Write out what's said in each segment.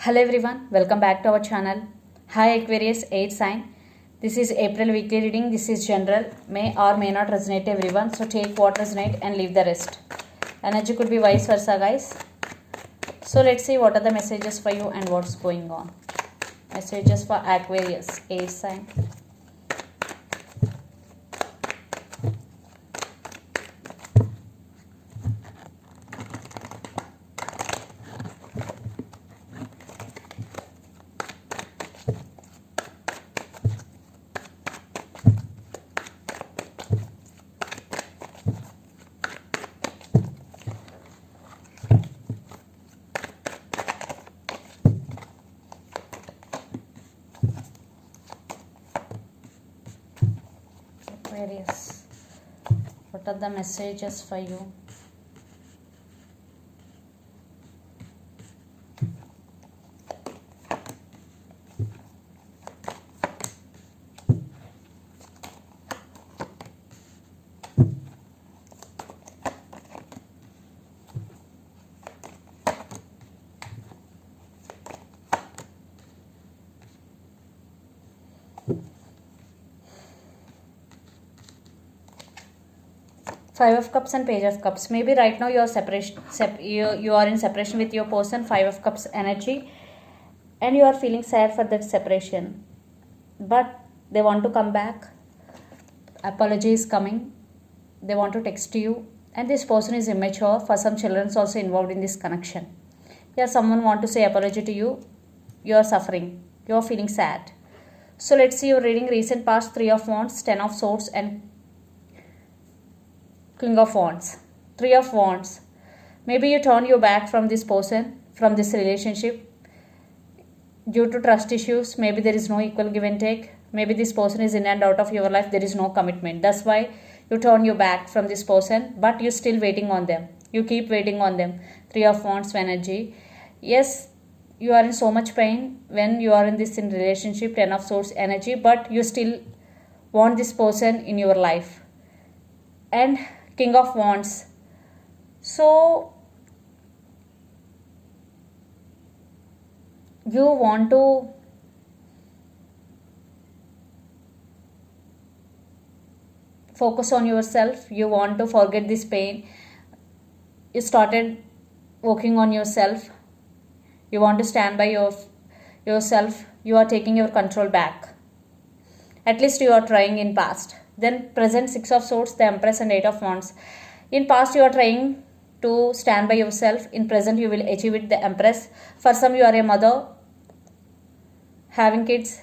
Hello everyone, welcome back to our channel. Hi Aquarius 8 sign. This is April weekly reading. This is general. May or may not resonate everyone. So take what resonate and leave the rest. Energy could be vice versa, guys. So let's see what are the messages for you and what's going on. Messages for Aquarius 8 sign. Aquarius, what are the messages for you? Five of Cups and Page of Cups. Maybe right now you are you are in separation with your person. Five of Cups energy, and you are feeling sad for that separation. But they want to come back. Apology is coming. They want to text you, and this person is immature. For some, children is also involved in this connection. Yeah, someone want to say apology to you. You are suffering. You are feeling sad. So let's see your reading. Recent past. Three of Wands, Ten of Swords, and King of Wands. Three of Wands. Maybe you turn your back from this person, from this relationship due to trust issues. Maybe there is no equal give and take. Maybe this person is in and out of your life. There is no commitment. That's why you turn your back from this person, but you're still waiting on them. You keep waiting on them. Three of Wands energy. Yes, you are in so much pain when you are in this in relationship. Ten of Swords energy, but you still want this person in your life. And King of Wands. So you want to focus on yourself. You want to forget this pain. You started working on yourself. You want to stand by yourself. You are taking your control back. At least you are trying in past. Then present, Six of Swords, the Empress, and Eight of Wands. In past you are trying to stand by yourself. In present you will achieve it, the Empress. For some you are a mother having kids.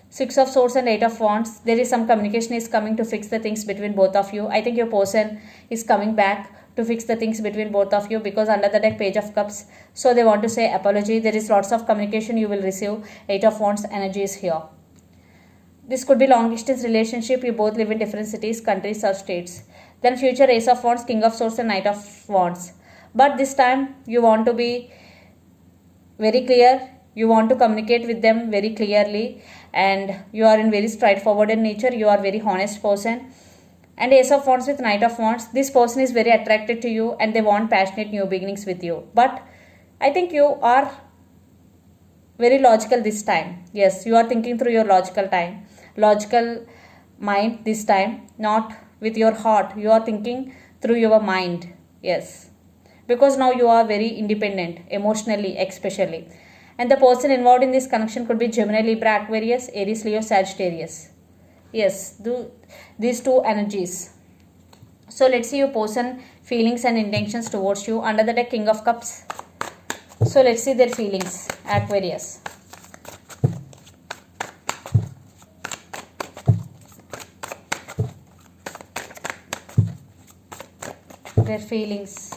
Six of Swords and Eight of Wands. There is some communication is coming to fix the things between both of you. I think your person is coming back to fix the things between both of you, because under the deck Page of Cups. So they want to say apology. There is lots of communication you will receive. Eight of Wands energy is here. This could be long distance relationship. You both live in different cities, countries or states. Then future Ace of Wands, King of Swords, and Knight of Wands. But this time you want to be very clear. You want to communicate with them very clearly, and you are in very straightforward in nature. You are very honest person. And Ace of Wands with Knight of Wands. This person is very attracted to you and they want passionate new beginnings with you. But I think you are very logical this time. Yes, you are thinking through your logical mind this time, not with your heart. You are thinking through your mind. Yes, because now you are very independent emotionally, especially. And the person involved in this connection could be Gemini, Libra, Aquarius, Aries, Leo, Sagittarius. Yes, these two energies. So let's see your person feelings and intentions towards you. Under the deck King of Cups. So let's see their feelings, Aquarius. Their feelings.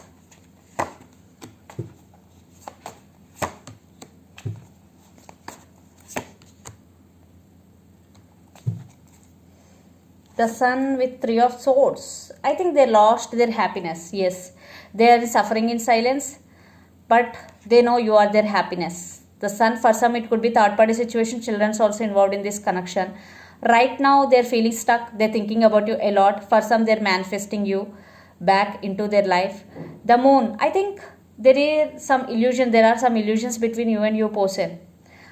The Sun with Three of Swords. I think they lost their happiness. Yes, they are suffering in silence, but they know you are their happiness. The Sun, for some it could be third party situation. Children's also involved in this connection. Right now they're feeling stuck. They're thinking about you a lot. For some they're manifesting you back into their life. The Moon, I think there are some illusions between you and your person.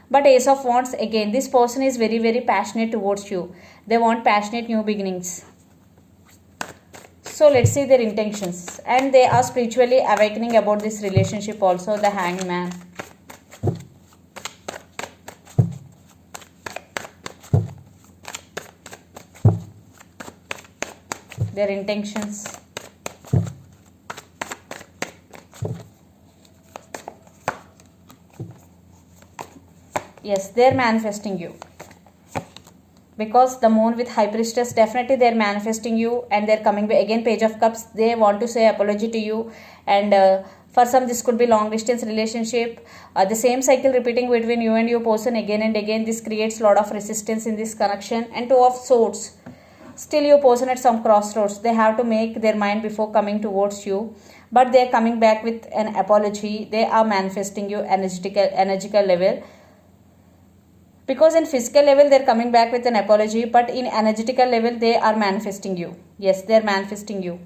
But Ace of Wands, again, this person is very, very passionate towards you. They want passionate new beginnings. So let's see their intentions. And they are spiritually awakening about this relationship also, the Hangman. Their intentions. Yes, they're manifesting you. Because the moon with High Priestess, definitely they're manifesting you and they're coming back. Again, Page of Cups, they want to say apology to you. And for some, this could be long distance relationship. The same cycle repeating between you and your person again and again. This creates a lot of resistance in this connection. And Two of Swords. Still your person at some crossroads. They have to make their mind before coming towards you. But they're coming back with an apology. They are manifesting you energetical level. Because in physical level, they're coming back with an apology. But in energetical level, they are manifesting you. Yes, they're manifesting you.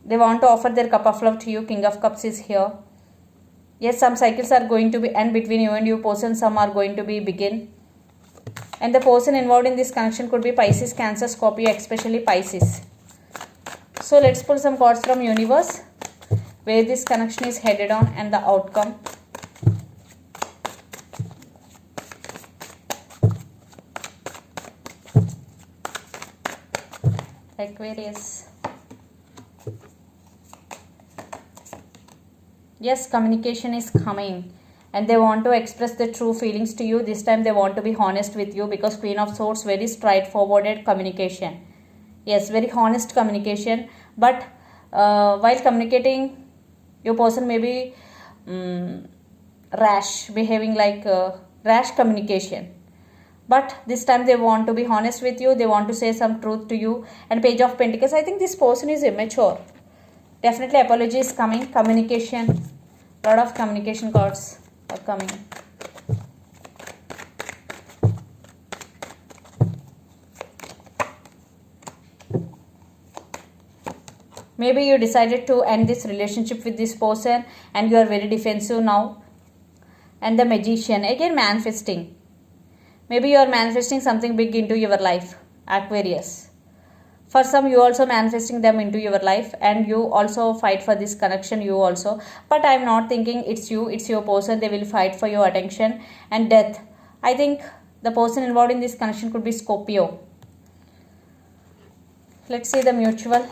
They want to offer their cup of love to you. King of Cups is here. Yes, some cycles are going to be end between you and your person. Some are going to be begin. And the person involved in this connection could be Pisces, Cancer, Scorpio, especially Pisces. So let's pull some cards from universe. Where this connection is headed on and the outcome. Aquarius. Yes, communication is coming and they want to express the true feelings to you. This time they want to be honest with you because Queen of Swords, very straightforward communication. Yes, very honest communication. But while communicating, your person may be rash, behaving like rash communication. But this time they want to be honest with you. They want to say some truth to you. And Page of Pentacles, I think this person is immature. Definitely apology is coming. Communication. A lot of communication cards are coming. Maybe you decided to end this relationship with this person and you are very defensive now. And the Magician, again manifesting. Maybe you are manifesting something big into your life, Aquarius. For some, you also manifesting them into your life and you also fight for this connection, you also. But I am not thinking it's you, it's your person. They will fight for your attention. And Death. I think the person involved in this connection could be Scorpio. Let's see the mutual.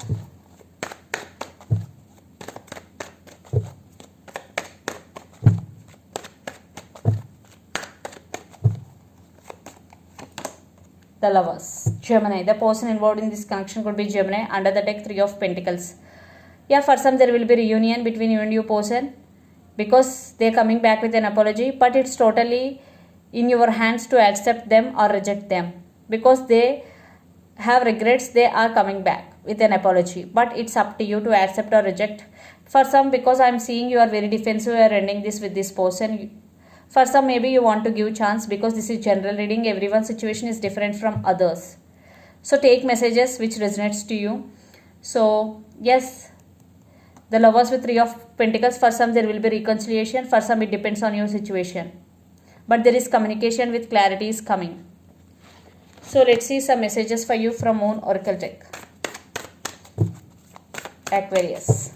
The Lovers, Gemini. The person involved in this connection could be Gemini. Under the deck, 3 of Pentacles. Yeah, for some there will be reunion between you and your person because they are coming back with an apology. But it's totally in your hands to accept them or reject them. Because they have regrets, they are coming back with an apology. But it's up to you to accept or reject. For some, because I am seeing you are very defensive, you are ending this with this person. For some, maybe you want to give chance because this is general reading. Everyone's situation is different from others. So take messages which resonates to you. So yes, the Lovers with 3 of Pentacles. For some, there will be reconciliation. For some, it depends on your situation. But there is communication with clarity is coming. So let's see some messages for you from Moon Oracle deck. Aquarius.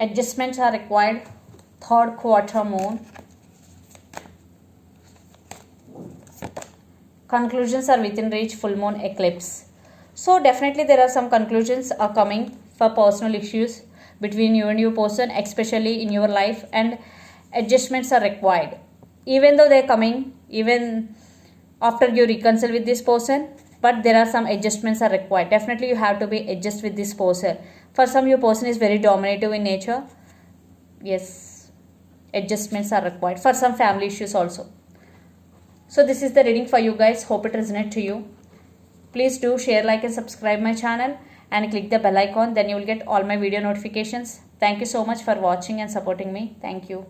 Adjustments are required. Third quarter moon. Conclusions are within reach. Full moon eclipse. So definitely there are some conclusions are coming for personal issues between you and your person, especially in your life, and adjustments are required. Even though they are coming, even after you reconcile with this person, but there are some adjustments are required. Definitely you have to be adjust with this person. For some, your person is very dominative in nature. Yes, adjustments are required. For some, family issues also. So this is the reading for you guys. Hope it resonates to you. Please do share, like and subscribe my channel and click the bell icon. Then you will get all my video notifications. Thank you so much for watching and supporting me. Thank you.